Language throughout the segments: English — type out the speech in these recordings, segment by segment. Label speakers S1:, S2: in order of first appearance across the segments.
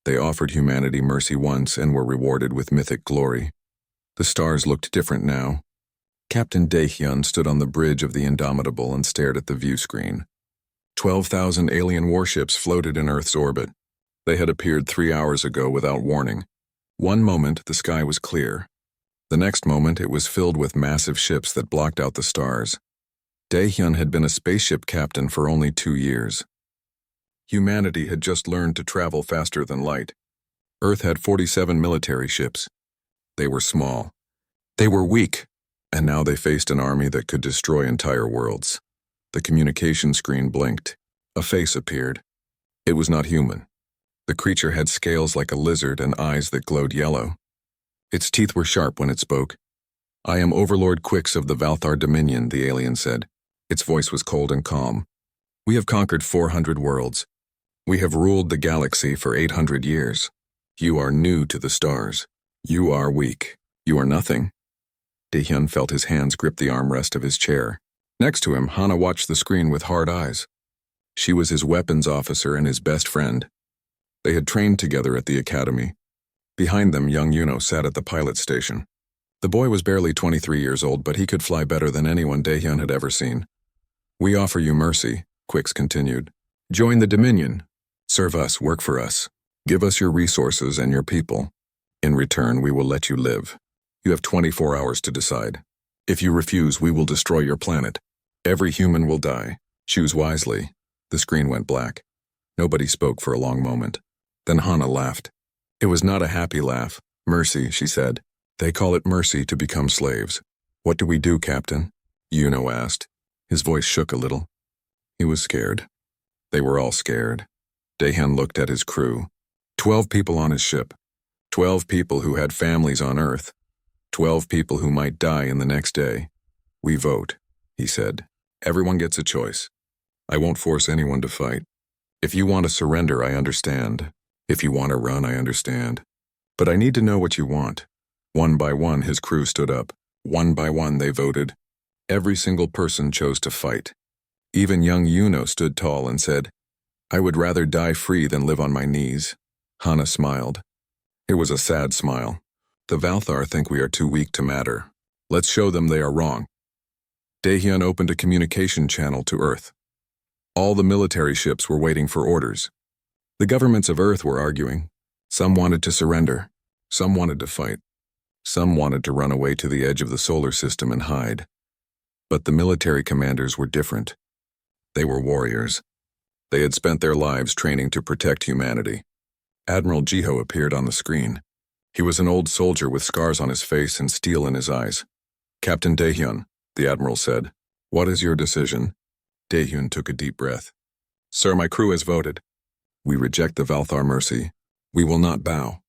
S1: They offered humanity mercy once and were rewarded with mythic glory. The stars looked different now. Captain Daehyun stood on the bridge of the Indomitable and stared at the view screen. 12,000 alien warships floated in Earth's orbit. They had appeared 3 hours ago without warning. One moment, the sky was clear. The next moment, it was filled with massive ships that blocked out the stars. Daehyun had been a spaceship captain for only 2 years. Humanity had just learned to travel faster than light. Earth had 47 military ships. They were small. They were weak, and now they faced an army that could destroy entire worlds. The communication screen blinked. A face appeared. It was not human. The creature had scales like a lizard and eyes that glowed yellow. Its teeth were sharp when it spoke. "I am Overlord Quix of the Valthar Dominion," the alien said. Its voice was cold and calm. "We have conquered 400 worlds. We have ruled the galaxy for 800 years. You are new to the stars. You are weak. You are nothing." Daehyun felt his hands grip the armrest of his chair. Next to him, Hana watched the screen with hard eyes. She was his weapons officer and his best friend. They had trained together at the academy. Behind them, young Yuno sat at the pilot station. The boy was barely 23 years old, but he could fly better than anyone Daehyun had ever seen. "We offer you mercy," Quix continued. "Join the Dominion. Serve us, work for us. Give us your resources and your people. In return, we will let you live. You have 24 hours to decide. If you refuse, we will destroy your planet. Every human will die. Choose wisely." The screen went black. Nobody spoke for a long moment. Then Hana laughed. It was not a happy laugh. "Mercy," she said. "They call it mercy to become slaves." "What do we do, Captain?" Yuno asked. His voice shook a little. He was scared. They were all scared. Daehyun looked at his crew. 12 people on his ship. 12 people who had families on Earth. 12 people who might die in the next day. "We vote," he said. "Everyone gets a choice. I won't force anyone to fight. If you want to surrender, I understand. If you want to run, I understand. But I need to know what you want." One by one, his crew stood up. One by one, they voted. Every single person chose to fight. Even young Yuno stood tall and said, "I would rather die free than live on my knees." Hana smiled. It was a sad smile. "The Valthar think we are too weak to matter. Let's show them they are wrong." Daehyun opened a communication channel to Earth. All the military ships were waiting for orders. The governments of Earth were arguing. Some wanted to surrender. Some wanted to fight. Some wanted to run away to the edge of the solar system and hide. But the military commanders were different. They were warriors. They had spent their lives training to protect humanity. Admiral Jiho appeared on the screen. He was an old soldier with scars on his face and steel in his eyes. "Captain Daehyun," the admiral said, "what is your decision?" Daehyun took a deep breath. "Sir, my crew has voted. We reject the Valthar mercy. We will not bow.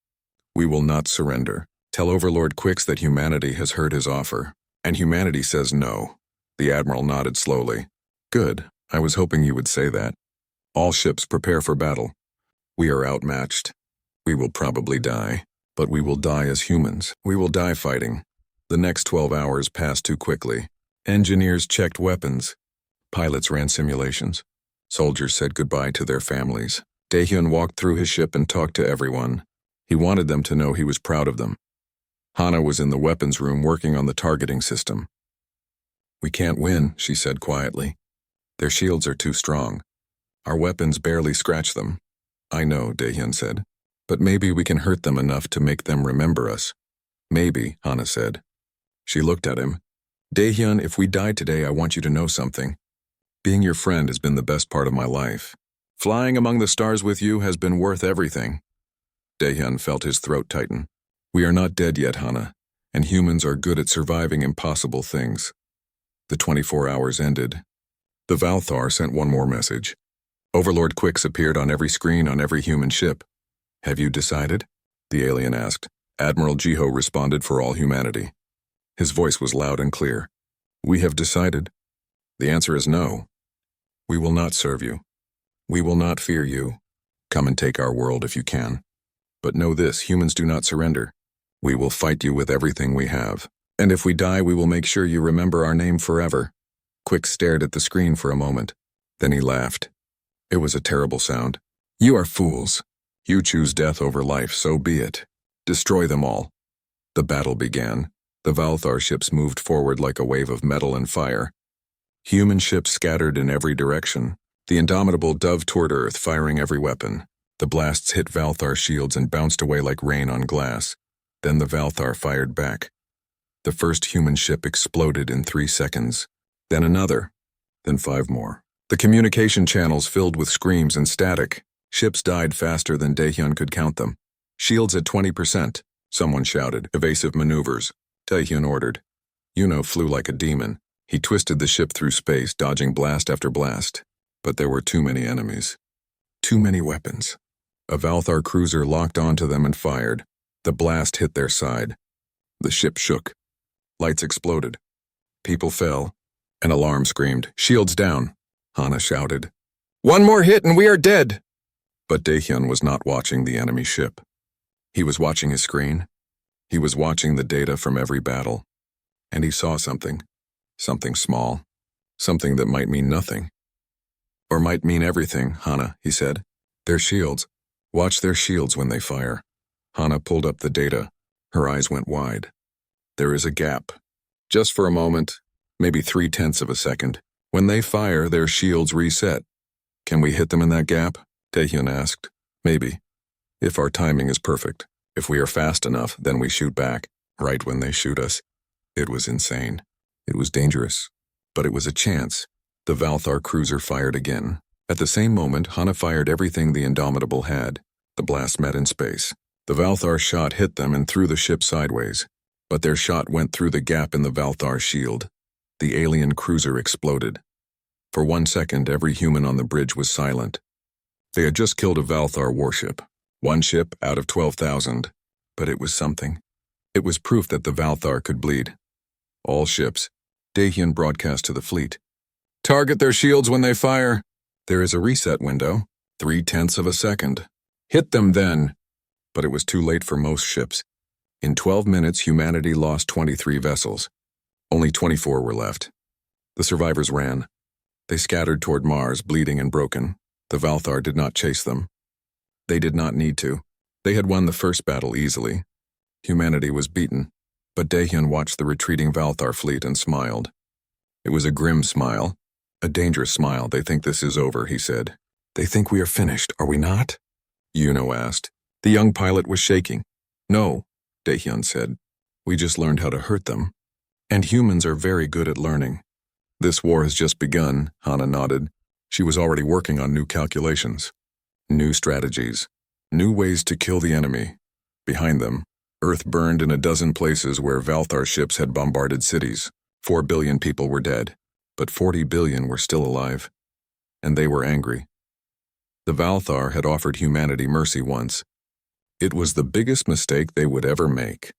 S1: We will not surrender. Tell Overlord Quix that humanity has heard his offer, and humanity says no." The admiral nodded slowly. "Good. I was hoping you would say that. All ships prepare for battle. We are outmatched. We will probably die, but we will die as humans. We will die fighting." The next 12 hours passed too quickly. Engineers checked weapons. Pilots ran simulations. Soldiers said goodbye to their families. Daehyun walked through his ship and talked to everyone. He wanted them to know he was proud of them. Hana was in the weapons room working on the targeting system. "We can't win," she said quietly. "Their shields are too strong. Our weapons barely scratch them." "I know," Daehyun said. "But maybe we can hurt them enough to make them remember us." "Maybe," Hana said. She looked at him. "Daehyun, if we die today, I want you to know something. Being your friend has been the best part of my life. Flying among the stars with you has been worth everything." Daehyun felt his throat tighten. "We are not dead yet, Hana, and humans are good at surviving impossible things." The 24 hours ended. The Valthar sent one more message. Overlord Quix appeared on every screen on every human ship. "Have you decided?" the alien asked. Admiral Jiho responded for all humanity. His voice was loud and clear. "We have decided. The answer is no. We will not serve you. We will not fear you. Come and take our world if you can. But know this, humans do not surrender. We will fight you with everything we have. And if we die, we will make sure you remember our name forever." Quix stared at the screen for a moment. Then he laughed. It was a terrible sound. "You are fools. You choose death over life, so be it. Destroy them all. The battle began. The Valthar ships moved forward like a wave of metal and fire. Human ships scattered in every direction. The Indomitable dove toward Earth, firing every weapon. The blasts hit Valthar shields and bounced away like rain on glass. Then the Valthar fired back. The first human ship exploded in 3 seconds. Then another. Then 5 more. The communication channels filled with screams and static. Ships died faster than Daehyun could count them. Shields at 20%. Someone shouted. Evasive maneuvers. Daehyun ordered. Yuno flew like a demon. He twisted the ship through space, dodging blast after blast. But there were too many enemies. Too many weapons. A Valthar cruiser locked onto them and fired. The blast hit their side. The ship shook. Lights exploded. People fell. An alarm screamed. Shields down. Hana shouted. One more hit and we are dead! But Daehyun was not watching the enemy ship. He was watching his screen. He was watching the data from every battle. And he saw something. Something small. Something that might mean nothing. Or might mean everything, Hana, he said. Their shields. Watch their shields when they fire. Hana pulled up the data. Her eyes went wide. There is a gap. Just for a moment, maybe 0.3 of a second. When they fire, their shields reset. Can we hit them in that gap? Daehyun asked. Maybe. If our timing is perfect. If we are fast enough, then we shoot back, right when they shoot us. It was insane. It was dangerous. But it was a chance. The Valthar cruiser fired again. At the same moment, Hana fired everything the Indomitable had. The blast met in space. The Valthar shot hit them and threw the ship sideways. But their shot went through the gap in the Valthar shield. The alien cruiser exploded. For 1 second, every human on the bridge was silent. They had just killed a Valthar warship. 1 ship out of 12,000. But it was something. It was proof that the Valthar could bleed. All ships. Daehyun broadcast to the fleet. Target their shields when they fire. There is a reset window. 0.3 of a second. Hit them then. But it was too late for most ships. In 12 minutes, humanity lost 23 vessels. Only 24 were left. The survivors ran. They scattered toward Mars, bleeding and broken. The Valthar did not chase them. They did not need to. They had won the first battle easily. Humanity was beaten. But Daehyun watched the retreating Valthar fleet and smiled. It was a grim smile. A dangerous smile. They think this is over, he said. They think we are finished, are we not? Yuno asked. The young pilot was shaking. No, Daehyun said. We just learned how to hurt them. And humans are very good at learning. This war has just begun, Hana nodded. She was already working on new calculations. New strategies. New ways to kill the enemy. Behind them, Earth burned in a dozen places where Valthar ships had bombarded cities. 4 billion people were dead, but 40 billion were still alive. And they were angry. The Valthar had offered humanity mercy once. It was the biggest mistake they would ever make.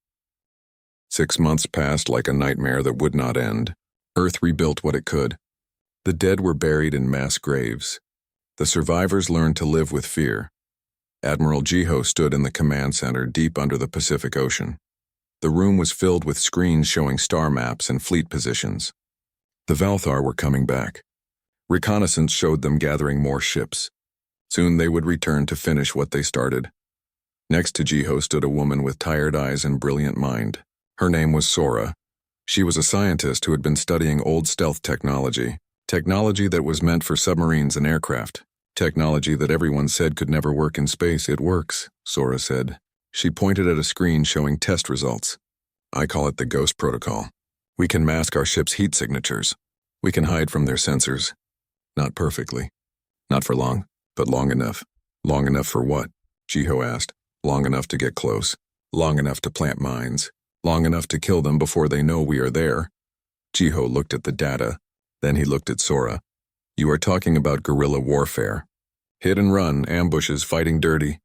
S1: 6 months passed like a nightmare that would not end. Earth rebuilt what it could. The dead were buried in mass graves. The survivors learned to live with fear. Admiral Jiho stood in the command center deep under the Pacific Ocean. The room was filled with screens showing star maps and fleet positions. The Valthar were coming back. Reconnaissance showed them gathering more ships. Soon they would return to finish what they started. Next to Jiho stood a woman with tired eyes and brilliant mind. Her name was Sora. She was a scientist who had been studying old stealth technology. Technology that was meant for submarines and aircraft. Technology that everyone said could never work in space. It works, Sora said. She pointed at a screen showing test results. I call it the Ghost Protocol. We can mask our ship's heat signatures. We can hide from their sensors. Not perfectly. Not for long, but long enough. Long enough for what? Jiho asked. Long enough to get close. Long enough to plant mines. Long enough to kill them before they know we are there. Jiho looked at the data. Then he looked at Sora. You are talking about guerrilla warfare. Hit and run, ambushes, fighting dirty.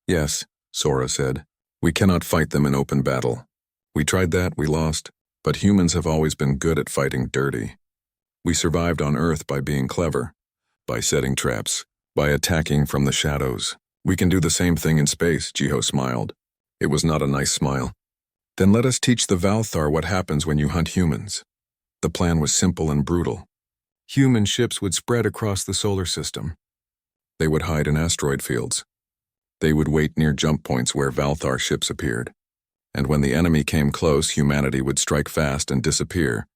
S1: Yes, Sora said. We cannot fight them in open battle. We tried that, we lost. But humans have always been good at fighting dirty. We survived on Earth by being clever. By setting traps. By attacking from the shadows. We can do the same thing in space, Jiho smiled. It was not a nice smile. Then let us teach the Valthar what happens when you hunt humans. The plan was simple and brutal. Human ships would spread across the solar system. They would hide in asteroid fields. They would wait near jump points where Valthar ships appeared. And when the enemy came close, humanity would strike fast and disappear.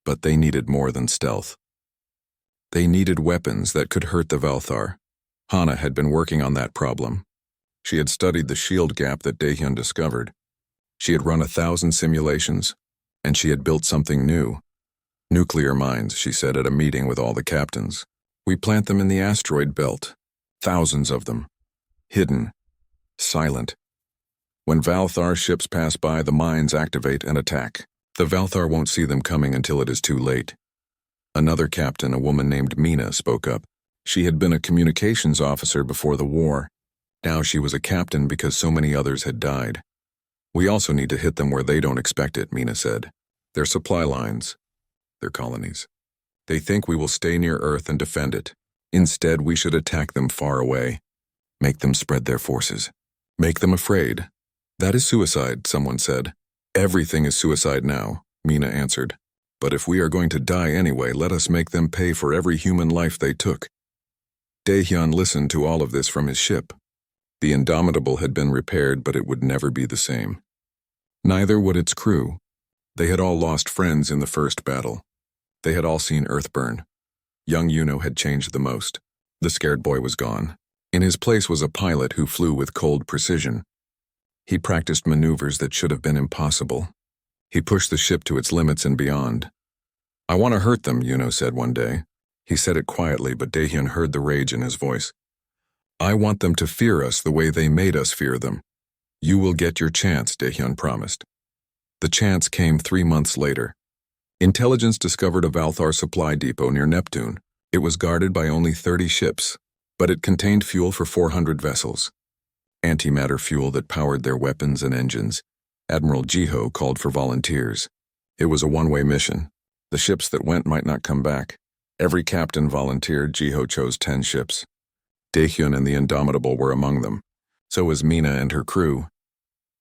S1: But they needed more than stealth. They needed weapons that could hurt the Valthar. Hana had been working on that problem. She had studied the shield gap that Daehyun discovered. She had run 1,000 simulations, and she had built something new. Nuclear mines, she said at a meeting with all the captains. We plant them in the asteroid belt. Thousands of them. Hidden. Silent. When Valthar ships pass by, the mines activate and attack. The Valthar won't see them coming until it is too late. Another captain, a woman named Mina, spoke up. She had been a communications officer before the war. Now she was a captain because so many others had died. We also need to hit them where they don't expect it, Mina said. Their supply lines. Their colonies. They think we will stay near Earth and defend it. Instead, we should attack them far away. Make them spread their forces. Make them afraid. That is suicide, someone said. Everything is suicide now, Mina answered. But if we are going to die anyway, let us make them pay for every human life they took. Daehyun listened to all of this from his ship. The Indomitable had been repaired, but it would never be the same. Neither would its crew. They had all lost friends in the first battle. They had all seen Earth burn. Young Yuno had changed the most. The scared boy was gone. In his place was a pilot who flew with cold precision. He practiced maneuvers that should have been impossible. He pushed the ship to its limits and beyond. I want to hurt them, Yuno said one day. He said it quietly, but Daehyun heard the rage in his voice. I want them to fear us the way they made us fear them. You will get your chance, Daehyun promised. The chance came 3 months later. Intelligence discovered a Valthar supply depot near Neptune. It was guarded by only 30 ships, but it contained fuel for 400 vessels. Antimatter fuel that powered their weapons and engines. Admiral Jiho called for volunteers. It was a one-way mission. The ships that went might not come back. Every captain volunteered. Jiho chose 10 ships. Daehyun and the Indomitable were among them. So was Mina and her crew.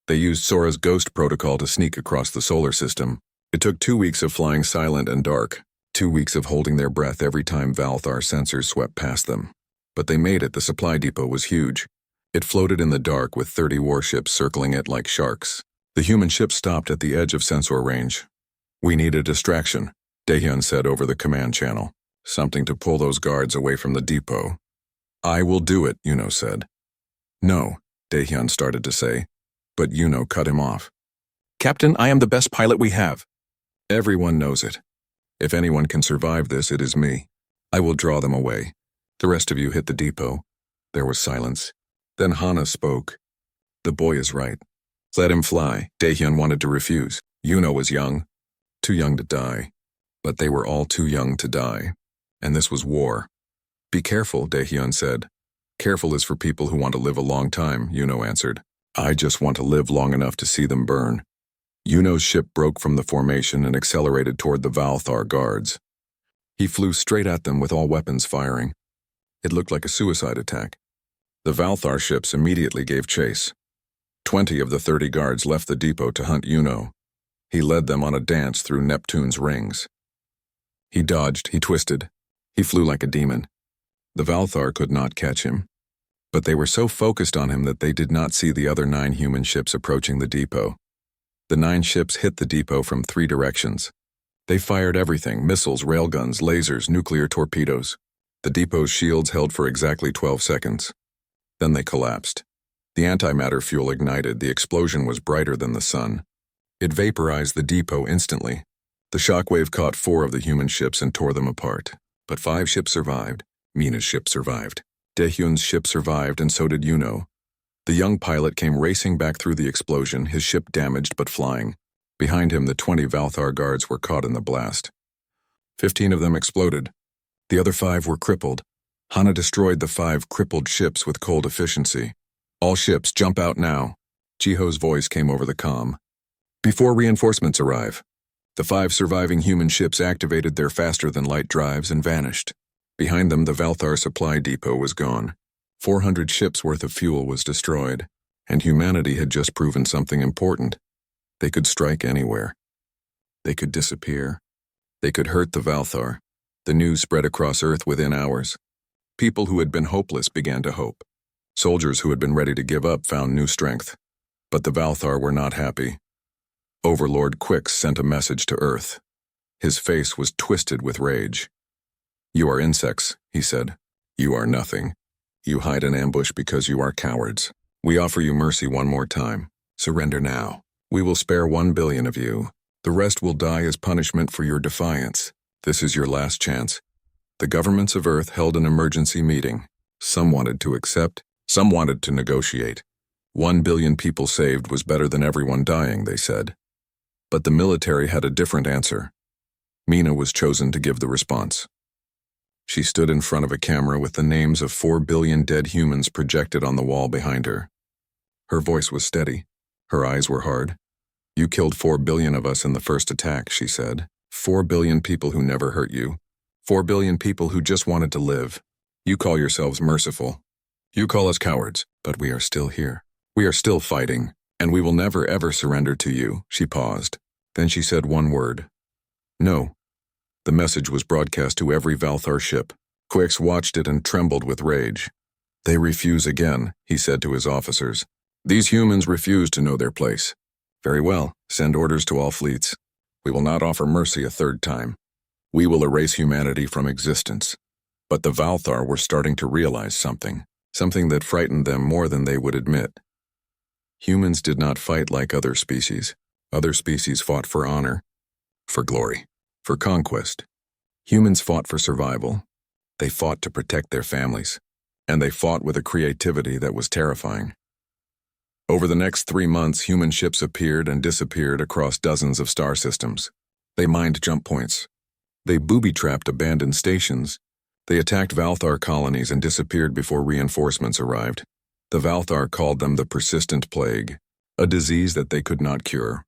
S1: They used Sora's ghost protocol to sneak across the solar system. It took 2 weeks of flying silent and dark, 2 weeks of holding their breath every time Valthar sensors swept past them. But they made it. The supply depot was huge. It floated in the dark with 30 warships circling it like sharks. The human ship stopped at the edge of sensor range. We need a distraction, Daehyun said over the command channel. Something to pull those guards away from the depot. I will do it, Yuno said. No, Daehyun started to say, but Yuno cut him off. Captain, I am the best pilot we have. Everyone knows it. If anyone can survive this, it is me. I will draw them away. The rest of you hit the depot. There was silence. Then Hana spoke. The boy is right. Let him fly. Daehyun wanted to refuse. Yuno was young. Too young to die. But they were all too young to die. And this was war. Be careful, Daehyun said. Careful is for people who want to live a long time, Yuno answered. I just want to live long enough to see them burn. Yuno's ship broke from the formation and accelerated toward the Valthar guards. He flew straight at them with all weapons firing. It looked like a suicide attack. The Valthar ships immediately gave chase. 20 of the 30 guards left the depot to hunt Yuno. He led them on a dance through Neptune's rings. He dodged, he twisted. He flew like a demon. The Valthar could not catch him. But they were so focused on him that they did not see the other 9 human ships approaching the depot. The 9 ships hit the depot from 3 directions. They fired everything: missiles, railguns, lasers, nuclear torpedoes. The depot's shields held for exactly 12 seconds. Then they collapsed. The antimatter fuel ignited. The explosion was brighter than the sun. It vaporized the depot instantly. The shockwave caught 4 of the human ships and tore them apart. But 5 ships survived. Mina's ship survived. Daehyun's ship survived, and so did Yuno. The young pilot came racing back through the explosion, his ship damaged but flying. Behind him, the 20 Valthar guards were caught in the blast. 15 of them exploded. The other 5 were crippled. Hana destroyed the 5 crippled ships with cold efficiency. All ships, jump out now. Jiho's voice came over the comm. Before reinforcements arrive. The 5 surviving human ships activated their faster-than-light drives and vanished. Behind them, the Valthar supply depot was gone. 400 ships' worth of fuel was destroyed, and humanity had just proven something important. They could strike anywhere. They could disappear. They could hurt the Valthar. The news spread across Earth within hours. People who had been hopeless began to hope. Soldiers who had been ready to give up found new strength. But the Valthar were not happy. Overlord Quix sent a message to Earth. His face was twisted with rage. "You are insects," he said. "You are nothing. You hide in ambush because you are cowards. We offer you mercy one more time. Surrender now. We will spare 1 billion of you. The rest will die as punishment for your defiance. This is your last chance." The governments of Earth held an emergency meeting. Some wanted to accept, some wanted to negotiate. 1 billion people saved was better than everyone dying, they said. But the military had a different answer. Mina was chosen to give the response. She stood in front of a camera with the names of 4 billion dead humans projected on the wall behind her. Her voice was steady. Her eyes were hard. "You killed 4 billion of us in the first attack," she said. 4 billion people who never hurt you. 4 billion people who just wanted to live. You call yourselves merciful. You call us cowards, but we are still here. We are still fighting, and we will never ever surrender to you." She paused. Then she said one word. "No." The message was broadcast to every Valthar ship. Quix watched it and trembled with rage. "They refuse again," he said to his officers. "These humans refuse to know their place. Very well, send orders to all fleets. We will not offer mercy a third time. We will erase humanity from existence." But the Valthar were starting to realize something that frightened them more than they would admit. Humans did not fight like other species. Other species fought for honor, for glory, for conquest. Humans fought for survival. They fought to protect their families, and they fought with a creativity that was terrifying. Over the next 3 months, human ships appeared and disappeared across dozens of star systems. They mined jump points. They booby-trapped abandoned stations. They attacked Valthar colonies and disappeared before reinforcements arrived. The Valthar called them the persistent plague, a disease that they could not cure,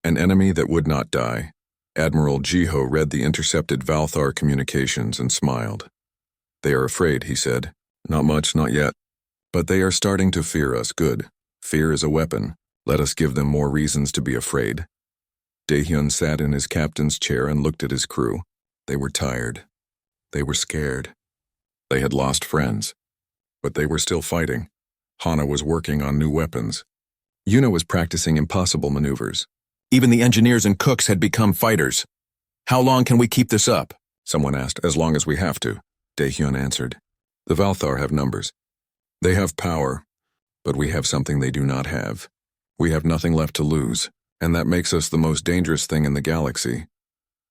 S1: an enemy that would not die. Admiral Jiho read the intercepted Valthar communications and smiled. "They are afraid," he said. "Not much, not yet. But they are starting to fear us. Good. Fear is a weapon. Let us give them more reasons to be afraid." Daehyun sat in his captain's chair and looked at his crew. They were tired. They were scared. They had lost friends. But they were still fighting. Hana was working on new weapons. Yuna was practicing impossible maneuvers. Even the engineers and cooks had become fighters. "How long can we keep this up?" someone asked. "As long as we have to," Daehyun answered. "The Valthar have numbers. They have power, but we have something they do not have. We have nothing left to lose, and that makes us the most dangerous thing in the galaxy."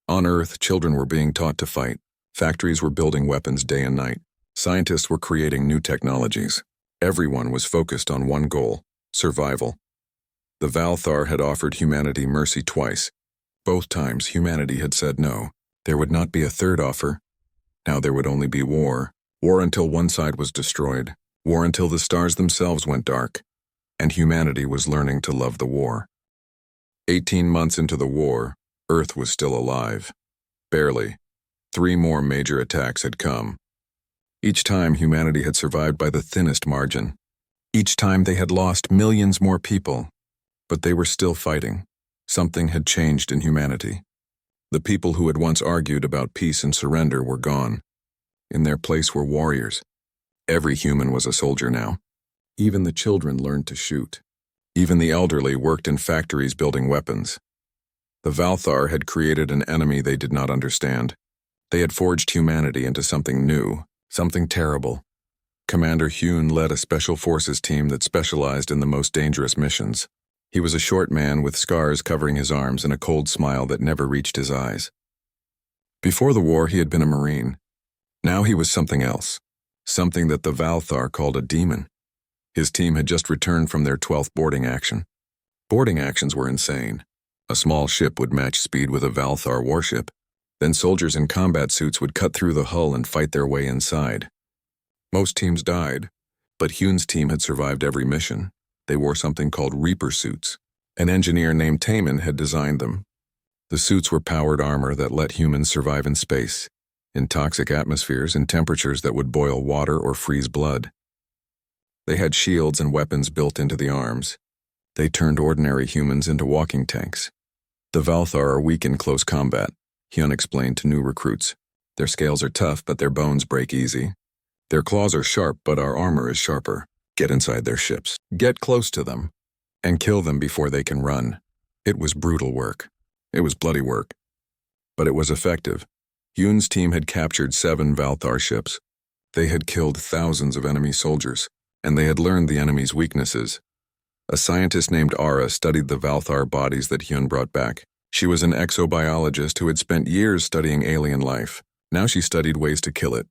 S1: On Earth, children were being taught to fight. Factories were building weapons day and night. Scientists were creating new technologies. Everyone was focused on one goal: survival. The Valthar had offered humanity mercy twice. Both times, humanity had said no. There would not be a third offer. Now there would only be war. War until one side was destroyed. War until the stars themselves went dark. And humanity was learning to love the war. 18 months into the war, Earth was still alive. Barely. 3 more major attacks had come. Each time, humanity had survived by the thinnest margin. Each time they had lost millions more people. But they were still fighting. Something had changed in humanity. The people who had once argued about peace and surrender were gone. In their place were warriors. Every human was a soldier now. Even the children learned to shoot. Even the elderly worked in factories building weapons. The Valthar had created an enemy they did not understand. They had forged humanity into something new, something terrible. Commander Hyun led a special forces team that specialized in the most dangerous missions. He was a short man with scars covering his arms and a cold smile that never reached his eyes. Before the war, he had been a Marine. Now he was something else, something that the Valthar called a demon. His team had just returned from their 12th boarding action. Boarding actions were insane. A small ship would match speed with a Valthar warship. Then soldiers in combat suits would cut through the hull and fight their way inside. Most teams died, but Hyun's team had survived every mission. They wore something called Reaper suits. An engineer named Taman had designed them. The suits were powered armor that let humans survive in space, in toxic atmospheres and temperatures that would boil water or freeze blood. They had shields and weapons built into the arms. They turned ordinary humans into walking tanks. The Valthar are weak in close combat, Hyun explained to new recruits. Their scales are tough, but their bones break easy. Their claws are sharp, but our armor is sharper. Get inside their ships, get close to them, and kill them before they can run. It was brutal work. It was bloody work. But it was effective. Yoon's team had captured 7 Valthar ships. They had killed thousands of enemy soldiers, and they had learned the enemy's weaknesses. A scientist named Ara studied the Valthar bodies that Hyun brought back. She was an exobiologist who had spent years studying alien life. Now she studied ways to kill it.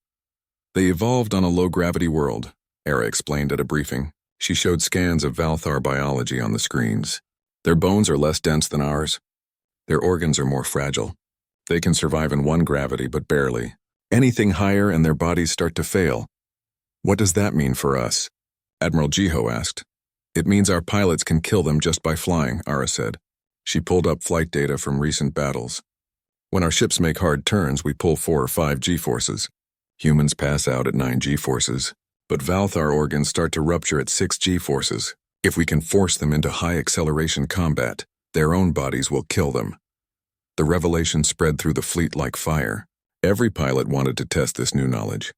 S1: They evolved on a low-gravity world, Ara explained at a briefing. She showed scans of Valthar biology on the screens. Their bones are less dense than ours. Their organs are more fragile. They can survive in 1 gravity, but barely. Anything higher and their bodies start to fail. What does that mean for us? Admiral Jiho asked. It means our pilots can kill them just by flying, Ara said. She pulled up flight data from recent battles. When our ships make hard turns, we pull 4 or 5 G-forces. Humans pass out at 9 G-forces, but Valthar organs start to rupture at 6 G-forces. If we can force them into high-acceleration combat, their own bodies will kill them. The revelation spread through the fleet like fire. Every pilot wanted to test this new knowledge.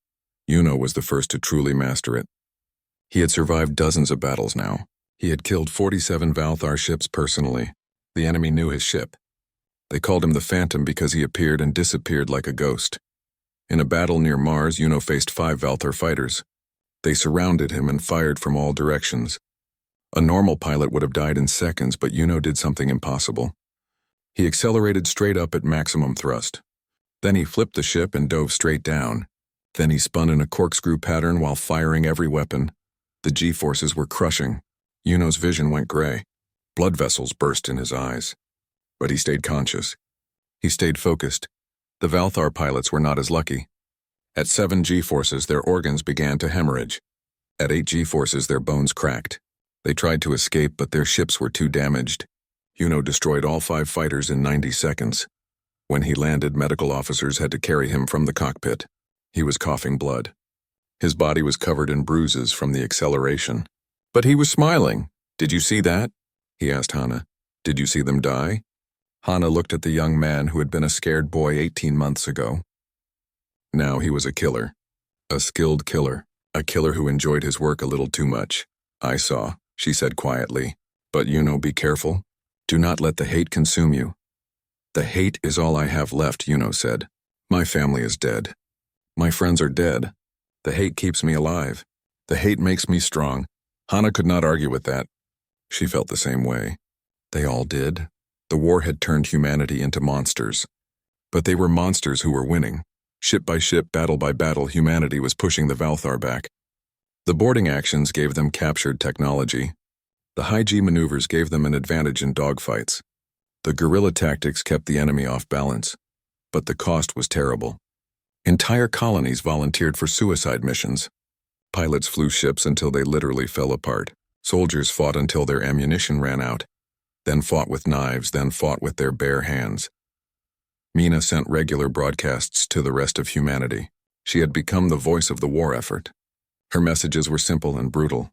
S1: Yuno was the first to truly master it. He had survived dozens of battles now. He had killed 47 Valthar ships personally. The enemy knew his ship. They called him the Phantom because he appeared and disappeared like a ghost. In a battle near Mars, Yuno faced 5 Valthar fighters. They surrounded him and fired from all directions. A normal pilot would have died in seconds, but Yuno did something impossible. He accelerated straight up at maximum thrust. Then he flipped the ship and dove straight down. Then he spun in a corkscrew pattern while firing every weapon. The G-forces were crushing. Yuno's vision went gray. Blood vessels burst in his eyes. But he stayed conscious. He stayed focused. The Valthar pilots were not as lucky. At 7 G-forces, their organs began to hemorrhage. At 8 G-forces, their bones cracked. They tried to escape, but their ships were too damaged. Yuno destroyed all 5 fighters in 90 seconds. When he landed, medical officers had to carry him from the cockpit. He was coughing blood. His body was covered in bruises from the acceleration. But he was smiling. Did you see that? He asked Hana. Did you see them die? Hana looked at the young man who had been a scared boy 18 months ago. Now he was a killer. A skilled killer. A killer who enjoyed his work a little too much. I saw, she said quietly. But Yuno, be careful. Do not let the hate consume you. The hate is all I have left, Yuno said. My family is dead. My friends are dead. The hate keeps me alive. The hate makes me strong. Hana could not argue with that. She felt the same way. They all did. The war had turned humanity into monsters. But they were monsters who were winning. Ship by ship, battle by battle, humanity was pushing the Valthar back. The boarding actions gave them captured technology. The high-G maneuvers gave them an advantage in dogfights. The guerrilla tactics kept the enemy off balance. But the cost was terrible. Entire colonies volunteered for suicide missions. Pilots flew ships until they literally fell apart. Soldiers fought until their ammunition ran out. Then fought with knives, then fought with their bare hands. Mina sent regular broadcasts to the rest of humanity. She had become the voice of the war effort. Her messages were simple and brutal.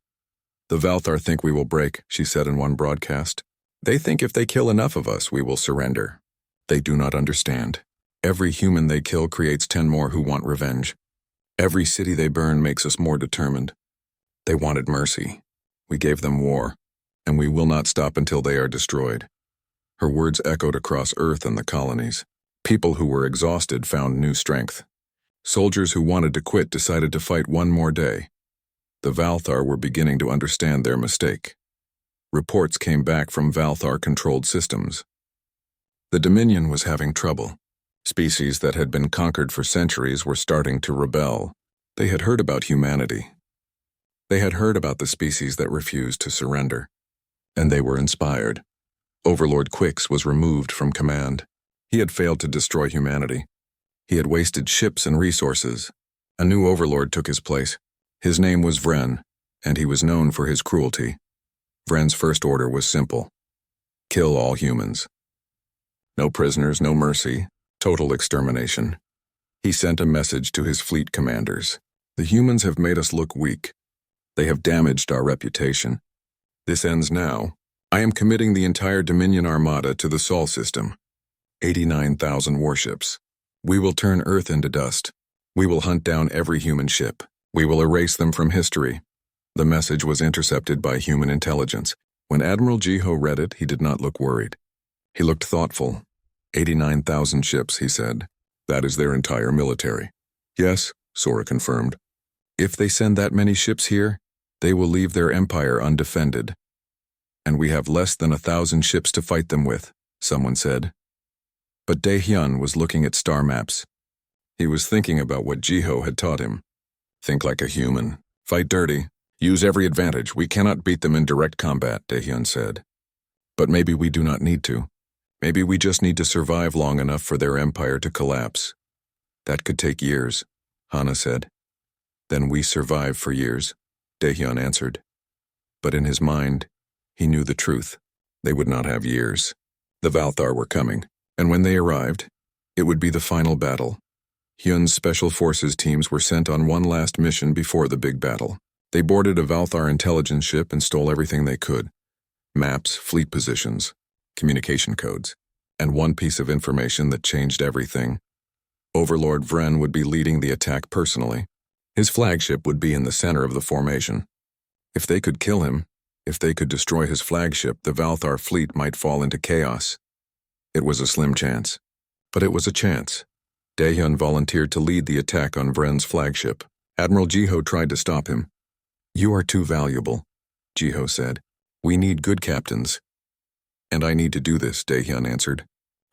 S1: The Valthar think we will break, she said in one broadcast. They think if they kill enough of us, we will surrender. They do not understand. Every human they kill creates 10 more who want revenge. Every city they burn makes us more determined. They wanted mercy. We gave them war, and we will not stop until they are destroyed. Her words echoed across Earth and the colonies. People who were exhausted found new strength. Soldiers who wanted to quit decided to fight one more day. The Valthar were beginning to understand their mistake. Reports came back from Valthar-controlled systems. The Dominion was having trouble. Species that had been conquered for centuries were starting to rebel. They had heard about humanity. They had heard about the species that refused to surrender. And they were inspired. Overlord Quix was removed from command. He had failed to destroy humanity. He had wasted ships and resources. A new overlord took his place. His name was Vren, and he was known for his cruelty. Vren's first order was simple. Kill all humans. No prisoners, no mercy. Total extermination. He sent a message to his fleet commanders. The humans have made us look weak. They have damaged our reputation. This ends now. I am committing the entire Dominion Armada to the Sol system. 89,000 warships. We will turn Earth into dust. We will hunt down every human ship. We will erase them from history. The message was intercepted by human intelligence. When Admiral Jiho read it, he did not look worried. He looked thoughtful. 89,000 ships, he said. That is their entire military. Yes, Sora confirmed. If they send that many ships here, they will leave their empire undefended. And we have less than 1,000 ships to fight them with, someone said. But Daehyun was looking at star maps. He was thinking about what Jiho had taught him. Think like a human. Fight dirty. Use every advantage. We cannot beat them in direct combat, Daehyun said. But maybe we do not need to. Maybe we just need to survive long enough for their empire to collapse. That could take years, Hana said. Then we survive for years, Daehyun answered. But in his mind, he knew the truth. They would not have years. The Valthar were coming, and when they arrived, it would be the final battle. Hyun's special forces teams were sent on one last mission before the big battle. They boarded a Valthar intelligence ship and stole everything they could. Maps, fleet positions, communication codes, and one piece of information that changed everything. Overlord Vren would be leading the attack personally. His flagship would be in the center of the formation. If they could kill him, if they could destroy his flagship, the Valthar fleet might fall into chaos. It was a slim chance. But it was a chance. Daehyun volunteered to lead the attack on Vren's flagship. Admiral Jiho tried to stop him. You are too valuable, Jiho said. We need good captains. And I need to do this, Daehyun answered.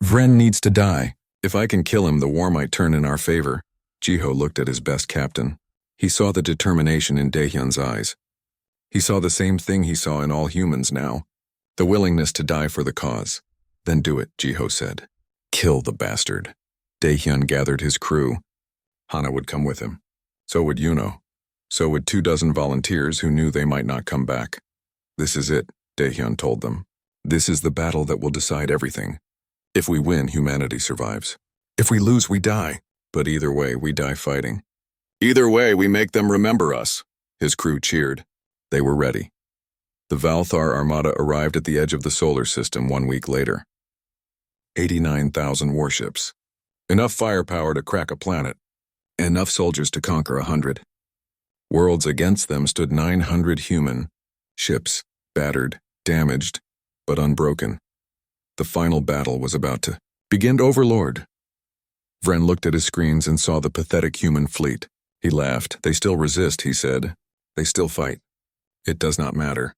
S1: Vren needs to die. If I can kill him, the war might turn in our favor. Jiho looked at his best captain. He saw the determination in Daehyun's eyes. He saw the same thing he saw in all humans now. The willingness to die for the cause. Then do it, Jiho said. Kill the bastard. Daehyun gathered his crew. Hana would come with him. So would Yuno. So would 24 volunteers who knew they might not come back. This is it, Daehyun told them. This is the battle that will decide everything. If we win, humanity survives. If we lose, we die. But either way, we die fighting. Either way, we make them remember us. His crew cheered. They were ready. The Valthar armada arrived at the edge of the solar system 1 week later. 89,000 warships. Enough firepower to crack a planet. Enough soldiers to conquer 100. Worlds against them stood 900 human ships, battered, damaged, but unbroken. The final battle was about to begin. Overlord. Vren looked at his screens and saw the pathetic human fleet. He laughed. They still resist, he said. They still fight. It does not matter.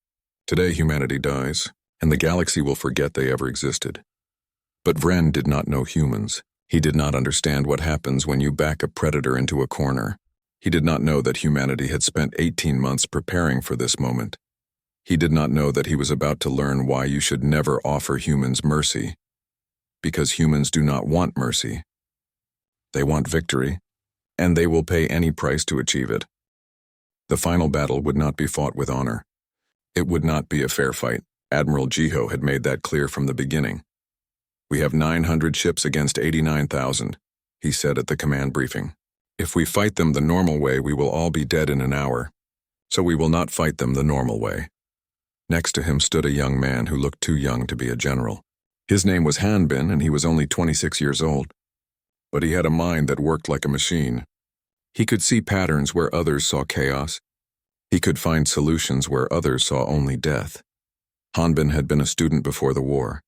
S1: Today humanity dies, and the galaxy will forget they ever existed. But Vren did not know humans. He did not understand what happens when you back a predator into a corner. He did not know that humanity had spent 18 months preparing for this moment. He did not know that he was about to learn why you should never offer humans mercy. Because humans do not want mercy. They want victory, and they will pay any price to achieve it. The final battle would not be fought with honor. It would not be a fair fight. Admiral Jiho had made that clear from the beginning. We have 900 ships against 89,000, he said at the command briefing. If we fight them the normal way, we will all be dead in an hour. So we will not fight them the normal way. Next to him stood a young man who looked too young to be a general. His name was Hanbin, and he was only 26 years old. But he had a mind that worked like a machine. He could see patterns where others saw chaos. He could find solutions where others saw only death. Hanbin had been a student before the war.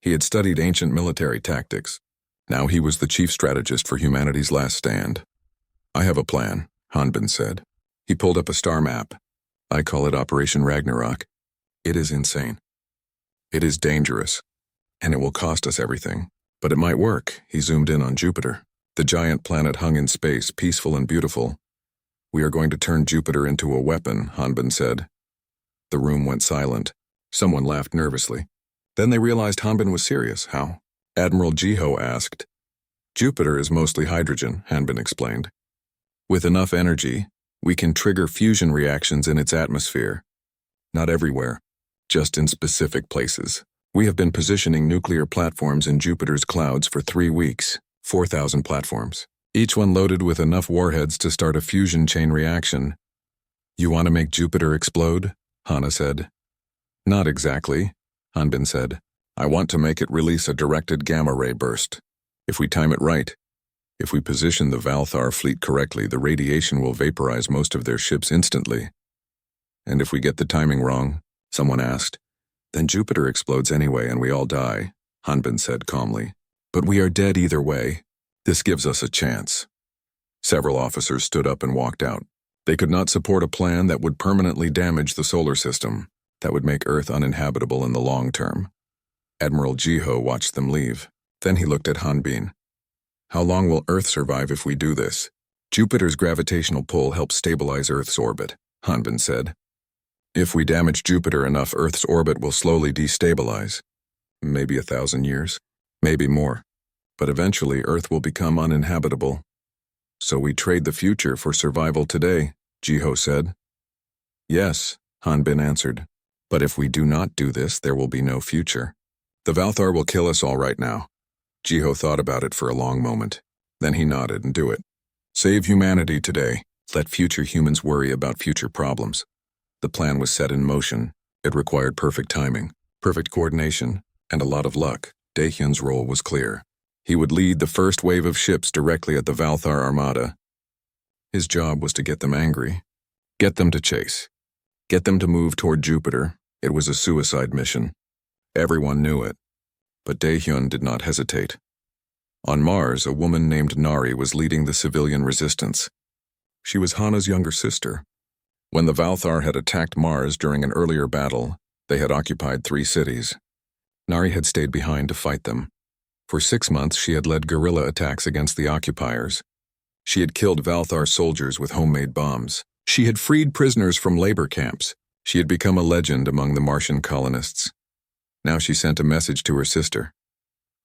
S1: He had studied ancient military tactics. Now he was the chief strategist for humanity's last stand. I have a plan, Hanbin said. He pulled up a star map. I call it Operation Ragnarok. It is insane. It is dangerous. And it will cost us everything. But it might work. He zoomed in on Jupiter. The giant planet hung in space, peaceful and beautiful. We are going to turn Jupiter into a weapon, Hanbin said. The room went silent. Someone laughed nervously. Then they realized Hanbin was serious. How? Admiral Jiho asked. Jupiter is mostly hydrogen, Hanbin explained. With enough energy, we can trigger fusion reactions in its atmosphere. Not everywhere, just in specific places. We have been positioning nuclear platforms in Jupiter's clouds for 3 weeks, 4,000 platforms, each one loaded with enough warheads to start a fusion chain reaction. You want to make Jupiter explode? Hana said. Not exactly, Hanbin said. I want to make it release a directed gamma-ray burst. If we time it right, if we position the Valthar fleet correctly, the radiation will vaporize most of their ships instantly. And if we get the timing wrong? Someone asked. Then Jupiter explodes anyway and we all die, Hanbin said calmly. But we are dead either way. This gives us a chance. Several officers stood up and walked out. They could not support a plan that would permanently damage the solar system, that would make Earth uninhabitable in the long term. Admiral Jiho watched them leave. Then he looked at Hanbin. How long will Earth survive if we do this? Jupiter's gravitational pull helps stabilize Earth's orbit, Hanbin said. If we damage Jupiter enough, Earth's orbit will slowly destabilize. Maybe 1,000 years, maybe more. But eventually Earth will become uninhabitable. So we trade the future for survival today, Jiho said. Yes, Hanbin answered. But if we do not do this, there will be no future. The Valthar will kill us all right now. Jiho thought about it for a long moment. Then he nodded and do it. Save humanity today. Let future humans worry about future problems. The plan was set in motion. It required perfect timing, perfect coordination, and a lot of luck. Daehyun's role was clear. He would lead the first wave of ships directly at the Valthar Armada. His job was to get them angry, get them to chase, get them to move toward Jupiter. It was a suicide mission. Everyone knew it. But Daehyun did not hesitate. On Mars, a woman named Nari was leading the civilian resistance. She was Hana's younger sister. When the Valthar had attacked Mars during an earlier battle, they had occupied 3 cities. Nari had stayed behind to fight them. For 6 months, she had led guerrilla attacks against the occupiers. She had killed Valthar soldiers with homemade bombs. She had freed prisoners from labor camps. She had become a legend among the Martian colonists. Now she sent a message to her sister.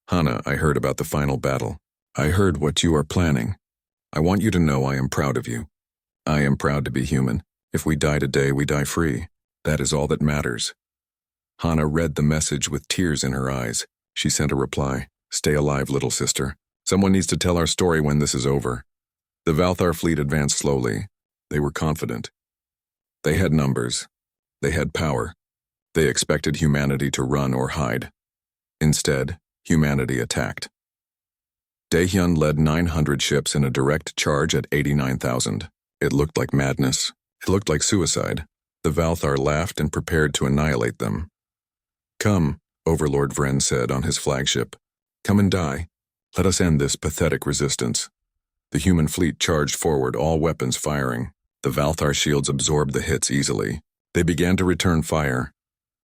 S1: Hana, I heard about the final battle. I heard what you are planning. I want you to know I am proud of you. I am proud to be human. If we die today, we die free. That is all that matters. Hana read the message with tears in her eyes. She sent a reply. Stay alive, little sister. Someone needs to tell our story when this is over. The Valthar fleet advanced slowly. They were confident. They had numbers. They had power. They expected humanity to run or hide. Instead, humanity attacked. Daehyun led 900 ships in a direct charge at 89,000. It looked like madness. It looked like suicide. The Valthar laughed and prepared to annihilate them. Come, Overlord Vren said on his flagship. Come and die. Let us end this pathetic resistance. The human fleet charged forward, all weapons firing. The Valthar shields absorbed the hits easily. They began to return fire.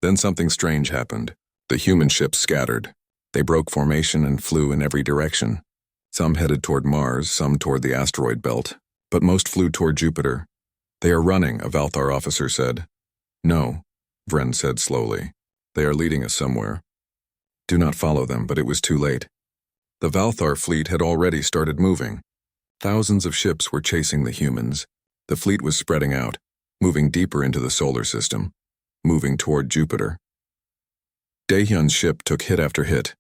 S1: Then something strange happened. The human ships scattered. They broke formation and flew in every direction. Some headed toward Mars, some toward the asteroid belt, but most flew toward Jupiter. They are running, a Valthar officer said. No, Vren said slowly. They are leading us somewhere. Do not follow them, but it was too late. The Valthar fleet had already started moving. Thousands of ships were chasing the humans. The fleet was spreading out, moving deeper into the solar system, moving toward Jupiter. Daehyun's ship took hit after hit.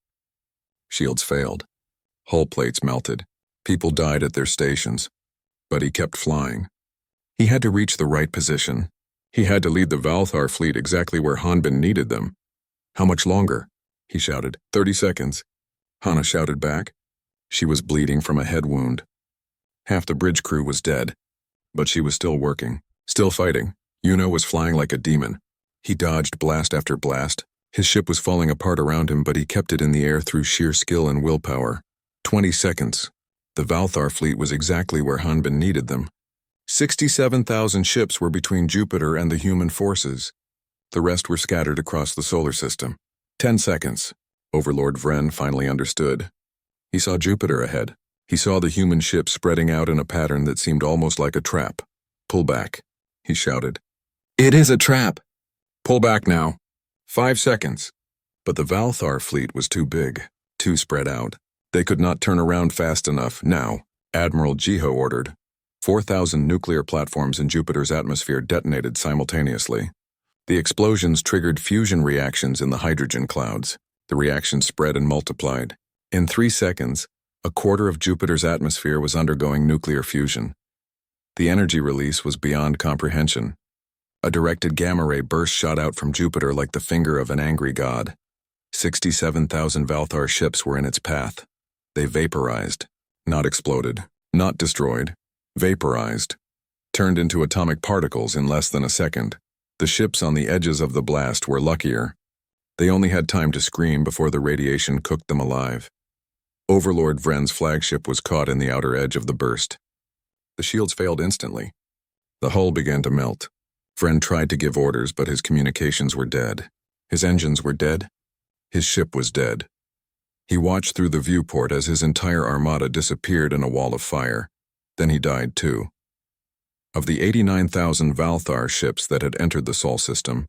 S1: Shields failed. Hull plates melted. People died at their stations. But he kept flying. He had to reach the right position. He had to lead the Valthar fleet exactly where Hanbin needed them. How much longer? He shouted. 30 seconds. Hana shouted back. She was bleeding from a head wound. Half the bridge crew was dead. But she was still working, still fighting. Yuno was flying like a demon. He dodged blast after blast. His ship was falling apart around him, but he kept it in the air through sheer skill and willpower. 20 seconds. The Valthar fleet was exactly where Hanbin needed them. 67,000 ships were between Jupiter and the human forces. The rest were scattered across the solar system. 10 seconds. Overlord Vren finally understood. He saw Jupiter ahead. He saw the human ships spreading out in a pattern that seemed almost like a trap. Pull back, he shouted. It is a trap. Pull back now. 5 seconds. But the Valthar fleet was too big, too spread out. They could not turn around fast enough. Now, Admiral Jiho ordered. 4,000 nuclear platforms in Jupiter's atmosphere detonated simultaneously. The explosions triggered fusion reactions in the hydrogen clouds. The reactions spread and multiplied. In 3 seconds, a quarter of Jupiter's atmosphere was undergoing nuclear fusion. The energy release was beyond comprehension. A directed gamma ray burst shot out from Jupiter like the finger of an angry god. 67,000 Valthar ships were in its path. They vaporized, not exploded, not destroyed, vaporized, turned into atomic particles in less than a second. The ships on the edges of the blast were luckier. They only had time to scream before the radiation cooked them alive. Overlord Vren's flagship was caught in the outer edge of the burst. The shields failed instantly. The hull began to melt. Vren tried to give orders, but his communications were dead. His engines were dead. His ship was dead. He watched through the viewport as his entire armada disappeared in a wall of fire. Then he died too. Of the 89,000 Valthar ships that had entered the Sol system,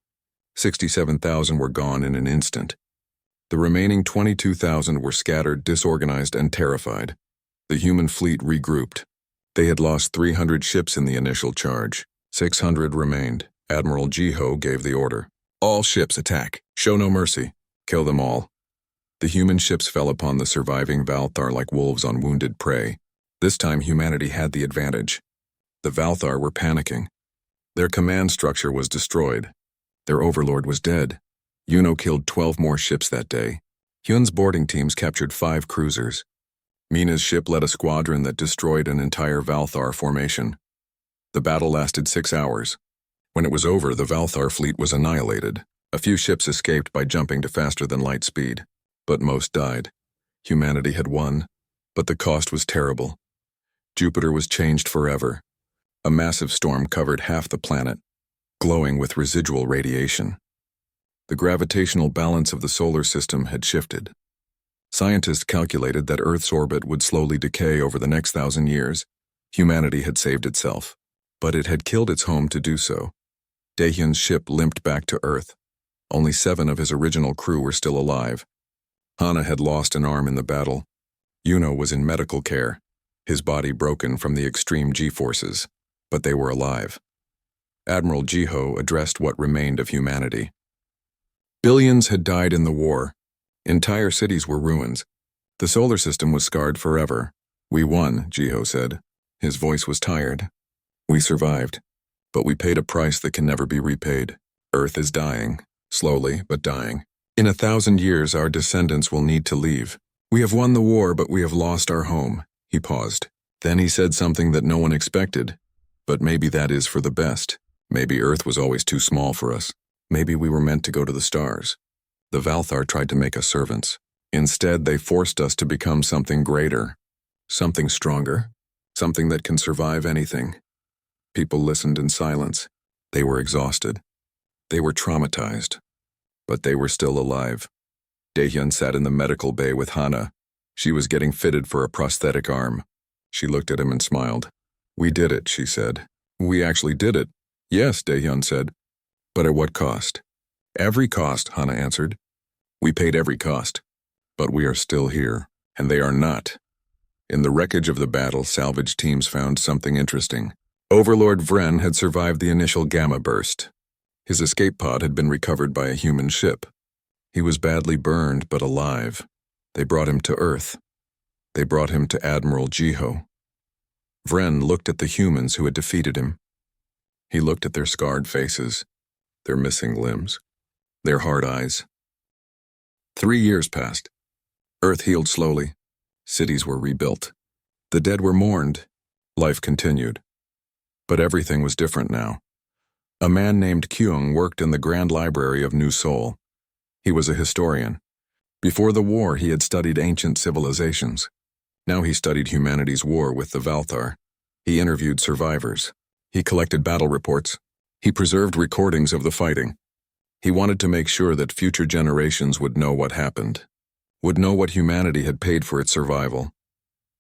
S1: 67,000 were gone in an instant. The remaining 22,000 were scattered, disorganized, and terrified. The human fleet regrouped. They had lost 300 ships in the initial charge. 600 remained. Admiral Jiho gave the order. All ships attack. Show no mercy. Kill them all. The human ships fell upon the surviving Valthar like wolves on wounded prey. This time humanity had the advantage. The Valthar were panicking. Their command structure was destroyed. Their overlord was dead. Yuno killed 12 more ships that day. Hyun's boarding teams captured 5 cruisers. Mina's ship led a squadron that destroyed an entire Valthar formation. The battle lasted 6 hours. When it was over, the Valthar fleet was annihilated. A few ships escaped by jumping to faster than light speed, but most died. Humanity had won, but the cost was terrible. Jupiter was changed forever. A massive storm covered half the planet, glowing with residual radiation. The gravitational balance of the solar system had shifted. Scientists calculated that Earth's orbit would slowly decay over the next 1,000 years. Humanity had saved itself, but it had killed its home to do so. Daehyun's ship limped back to Earth. Only 7 of his original crew were still alive. Hana had lost an arm in the battle. Yuno was in medical care, his body broken from the extreme G-forces, but they were alive. Admiral Jiho addressed what remained of humanity. Billions had died in the war. Entire cities were ruins. The solar system was scarred forever. We won, Jiho said. His voice was tired. We survived, but we paid a price that can never be repaid. Earth is dying, slowly but dying. In 1,000 years, our descendants will need to leave. We have won the war, but we have lost our home. He paused. Then he said something that no one expected. But maybe that is for the best. Maybe Earth was always too small for us. Maybe we were meant to go to the stars. The Valthar tried to make us servants. Instead, they forced us to become something greater, something stronger, something that can survive anything. People listened in silence. They were exhausted. They were traumatized. But they were still alive. Daehyun sat in the medical bay with Hana. She was getting fitted for a prosthetic arm. She looked at him and smiled. We did it, she said. We actually did it. Yes, Daehyun said. But at what cost? Every cost, Hana answered. We paid every cost. But we are still here, and they are not. In the wreckage of the battle, salvage teams found something interesting. Overlord Vren had survived the initial gamma burst. His escape pod had been recovered by a human ship. He was badly burned, but alive. They brought him to Earth. They brought him to Admiral Jiho. Vren looked at the humans who had defeated him. He looked at their scarred faces, their missing limbs, their hard eyes. 3 years passed. Earth healed slowly. Cities were rebuilt. The dead were mourned. Life continued. But everything was different now. A man named Kyung worked in the Grand Library of New Seoul. He was a historian. Before the war, he had studied ancient civilizations. Now he studied humanity's war with the Valthar. He interviewed survivors. He collected battle reports. He preserved recordings of the fighting. He wanted to make sure that future generations would know what happened, would know what humanity had paid for its survival.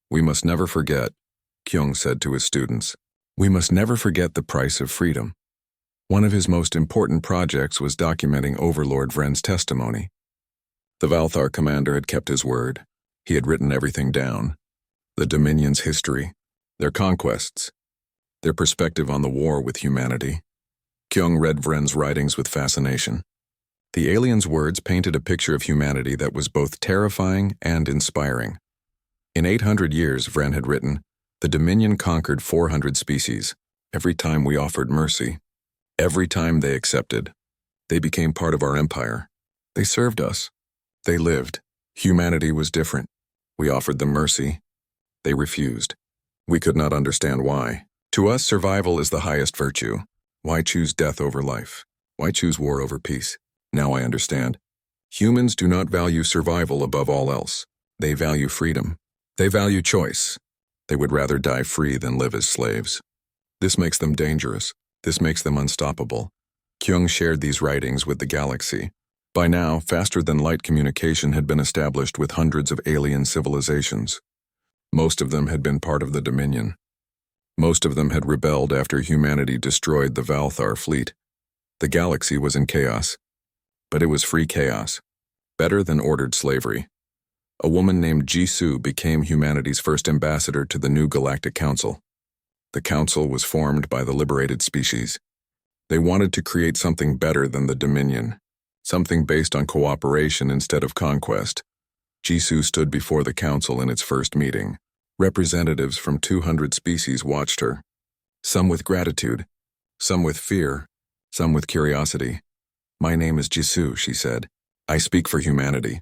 S1: We must never forget, Kyung said to his students. We must never forget the price of freedom. One of his most important projects was documenting Overlord Vren's testimony. The Valthar commander had kept his word. He had written everything down. The Dominion's history, their conquests, their perspective on the war with humanity. Kyung read Vren's writings with fascination. The alien's words painted a picture of humanity that was both terrifying and inspiring. In 800 years, Vren had written, the Dominion conquered 400 species. Every time we offered mercy, every time they accepted, they became part of our empire. They served us. They lived. Humanity was different. We offered them mercy. They refused. We could not understand why. To us, survival is the highest virtue. Why choose death over life? Why choose war over peace? Now I understand. Humans do not value survival above all else. They value freedom. They value choice. They would rather die free than live as slaves. This makes them dangerous. This makes them unstoppable. Kyung shared these writings with the galaxy. By now, faster-than-light communication had been established with hundreds of alien civilizations. Most of them had been part of the Dominion. Most of them had rebelled after humanity destroyed the Valthar fleet. The galaxy was in chaos. But it was free chaos. Better than ordered slavery. A woman named Jisoo became humanity's first ambassador to the new Galactic Council. The council was formed by the liberated species. They wanted to create something better than the Dominion. Something based on cooperation instead of conquest. Jisoo stood before the council in its first meeting. Representatives from 200 species watched her. Some with gratitude, some with fear, some with curiosity. "My name is Jisoo," she said. "I speak for humanity.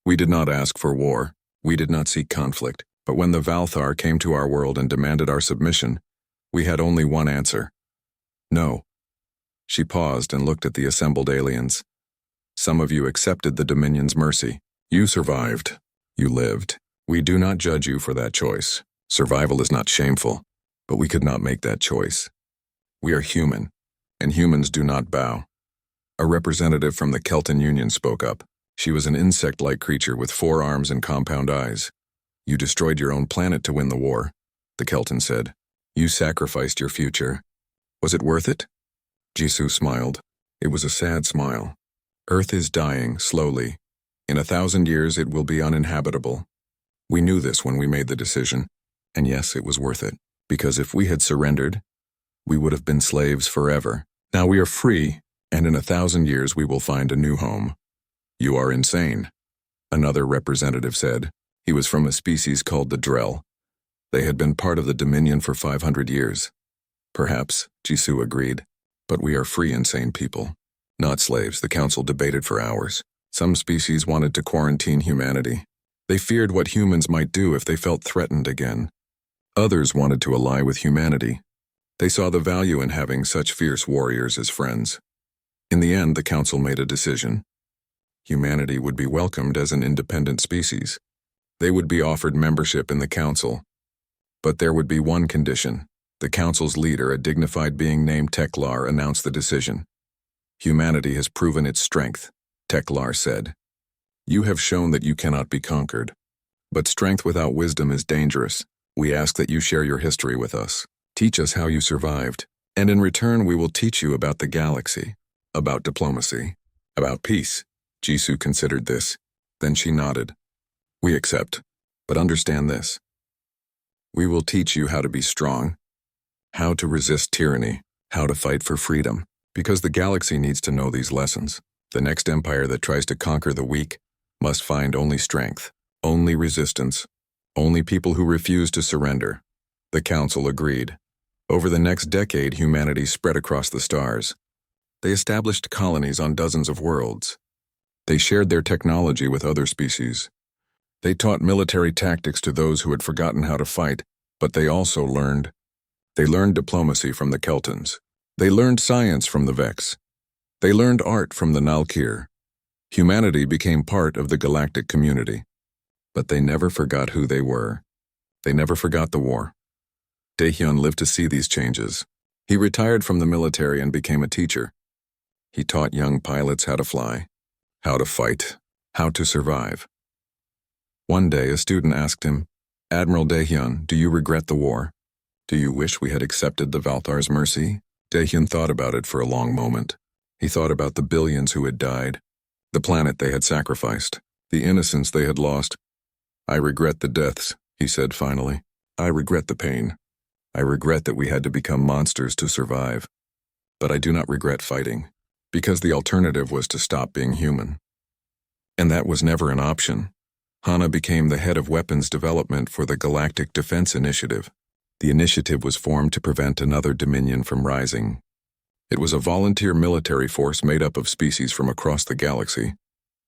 S1: We did not ask for war. We did not seek conflict. But when the Valthar came to our world and demanded our submission, we had only one answer. No." She paused and looked at the assembled aliens. "Some of you accepted the Dominion's mercy. You survived. You lived. We do not judge you for that choice. Survival is not shameful, but we could not make that choice. We are human, and humans do not bow." A representative from the Kelton Union spoke up. She was an insect-like creature with 4 arms and compound eyes. "You destroyed your own planet to win the war," the Kelton said. "You sacrificed your future. Was it worth it?" Jisoo smiled. It was a sad smile. "Earth is dying, slowly. In 1,000 years it will be uninhabitable. We knew this when we made the decision, and yes, it was worth it. Because if we had surrendered, we would have been slaves forever. Now we are free, and in 1,000 years we will find a new home." "You are insane," another representative said. He was from a species called the Drell. They had been part of the Dominion for 500 years. "Perhaps," Jisoo agreed. "But we are free, insane people. Not slaves." The council debated for hours. Some species wanted to quarantine humanity. They feared what humans might do if they felt threatened again. Others wanted to ally with humanity. They saw the value in having such fierce warriors as friends. In the end, the council made a decision. Humanity would be welcomed as an independent species. They would be offered membership in the council. But there would be one condition. The council's leader, a dignified being named Teklar, announced the decision. "Humanity has proven its strength," Teklar said. "You have shown that you cannot be conquered. But strength without wisdom is dangerous. We ask that you share your history with us. Teach us how you survived. And in return we will teach you about the galaxy, about diplomacy, about peace." Jisoo considered this. Then she nodded. "We accept. But understand this. We will teach you how to be strong, how to resist tyranny, how to fight for freedom. Because the galaxy needs to know these lessons. The next empire that tries to conquer the weak must find only strength, only resistance, only people who refuse to surrender." The council agreed. Over the next decade, humanity spread across the stars. They established colonies on dozens of worlds. They shared their technology with other species. They taught military tactics to those who had forgotten how to fight, but they also learned. They learned diplomacy from the Keltons. They learned science from the Vex. They learned art from the Nalkir. Humanity became part of the galactic community. But they never forgot who they were. They never forgot the war. Daehyun lived to see these changes. He retired from the military and became a teacher. He taught young pilots how to fly, how to fight, how to survive. One day, a student asked him, "Admiral Daehyun, do you regret the war? Do you wish we had accepted the Valthar's mercy?" Daehyun thought about it for a long moment. He thought about the billions who had died, the planet they had sacrificed, the innocence they had lost. "I regret the deaths," he said finally. "I regret the pain. I regret that we had to become monsters to survive. But I do not regret fighting, because the alternative was to stop being human. And that was never an option." Hana became the head of weapons development for the Galactic Defense Initiative. The initiative was formed to prevent another Dominion from rising. It was a volunteer military force made up of species from across the galaxy,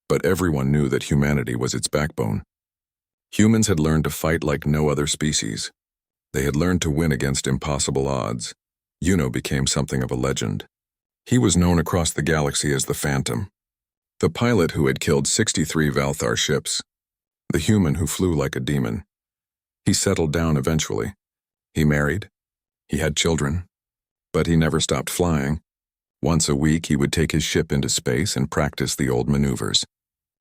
S1: but everyone knew that humanity was its backbone. Humans had learned to fight like no other species. They had learned to win against impossible odds. Yuno became something of a legend. He was known across the galaxy as the Phantom, the pilot who had killed 63 Valthar ships, the human who flew like a demon. He settled down eventually. He married. He had children. But he never stopped flying. Once a week he would take his ship into space and practice the old maneuvers.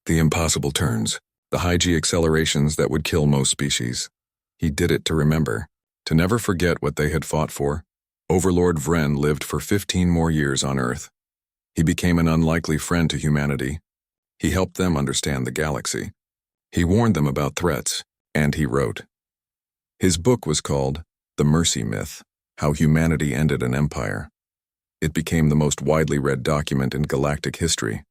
S1: The impossible turns, the high-G accelerations that would kill most species. He did it to remember, to never forget what they had fought for. Overlord Vren lived for 15 more years on Earth. He became an unlikely friend to humanity. He helped them understand the galaxy. He warned them about threats, and he wrote. His book was called The Mercy Myth, How Humanity Ended an Empire. It became the most widely read document in galactic history.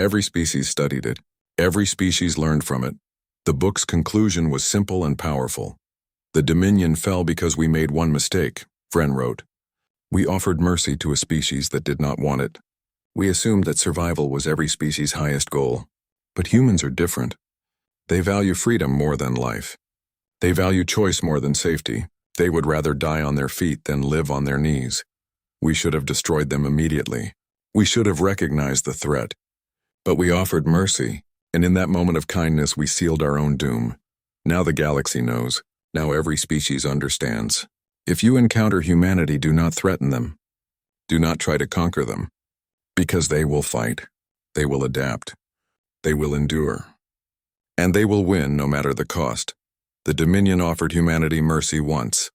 S1: Every species studied it. Every species learned from it. The book's conclusion was simple and powerful. The Dominion fell because we made one mistake, Vren wrote. We offered mercy to a species that did not want it. We assumed that survival was every species' highest goal. But humans are different. They value freedom more than life. They value choice more than safety. They would rather die on their feet than live on their knees. We should have destroyed them immediately. We should have recognized the threat. But we offered mercy, and in that moment of kindness we sealed our own doom. Now the galaxy knows. Now every species understands. If you encounter humanity, do not threaten them. Do not try to conquer them. Because they will fight. They will adapt. They will endure. And they will win no matter the cost. The Dominion offered humanity mercy once.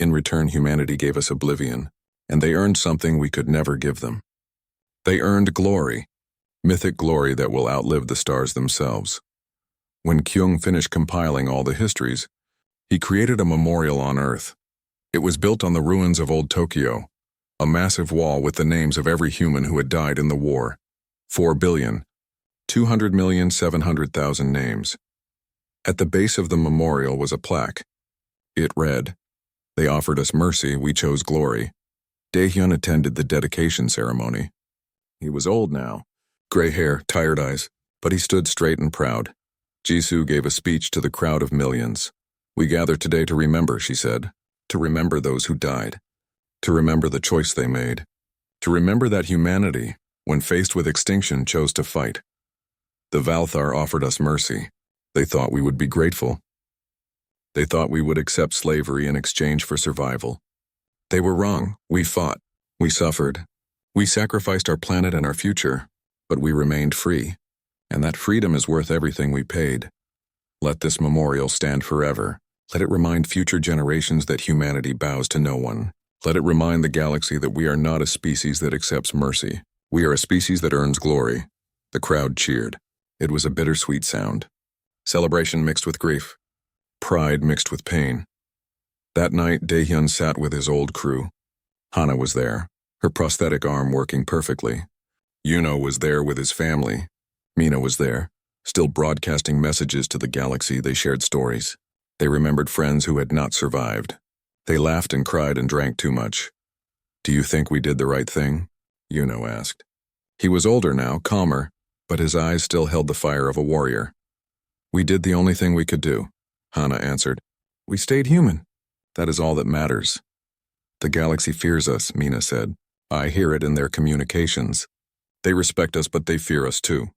S1: In return, humanity gave us oblivion, and they earned something we could never give them. They earned glory, mythic glory that will outlive the stars themselves. When Kyung finished compiling all the histories, he created a memorial on Earth. It was built on the ruins of old Tokyo, a massive wall with the names of every human who had died in the war. 4,200,700,000 names. At the base of the memorial was a plaque. It read, They offered us mercy, we chose glory. Daehyun attended the dedication ceremony. He was old now, gray hair, tired eyes, but he stood straight and proud. Jisoo gave a speech to the crowd of millions. We gather today to remember, she said, to remember those who died, to remember the choice they made, to remember that humanity, when faced with extinction, chose to fight. The Valthar offered us mercy. They thought we would be grateful. They thought we would accept slavery in exchange for survival. They were wrong. We fought. We suffered. We sacrificed our planet and our future, but we remained free, and that freedom is worth everything we paid. Let this memorial stand forever. Let it remind future generations that humanity bows to no one. Let it remind the galaxy that we are not a species that accepts mercy. We are a species that earns glory. The crowd cheered. It was a bittersweet sound. Celebration mixed with grief. Pride mixed with pain. That night, Daehyun sat with his old crew. Hana was there, her prosthetic arm working perfectly. Yuno was there with his family. Mina was there, still broadcasting messages to the galaxy. They shared stories. They remembered friends who had not survived. They laughed and cried and drank too much. Do you think we did the right thing? Yuno asked. He was older now, calmer, but his eyes still held the fire of a warrior. We did the only thing we could do, Hana answered. We stayed human. That is all that matters. The galaxy fears us, Mina said. I hear it in their communications. They respect us, but they fear us too.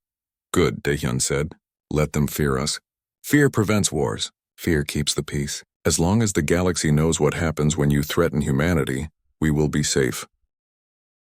S1: Good, Daehyun said. Let them fear us. Fear prevents wars. Fear keeps the peace. As long as the galaxy knows what happens when you threaten humanity, we will be safe.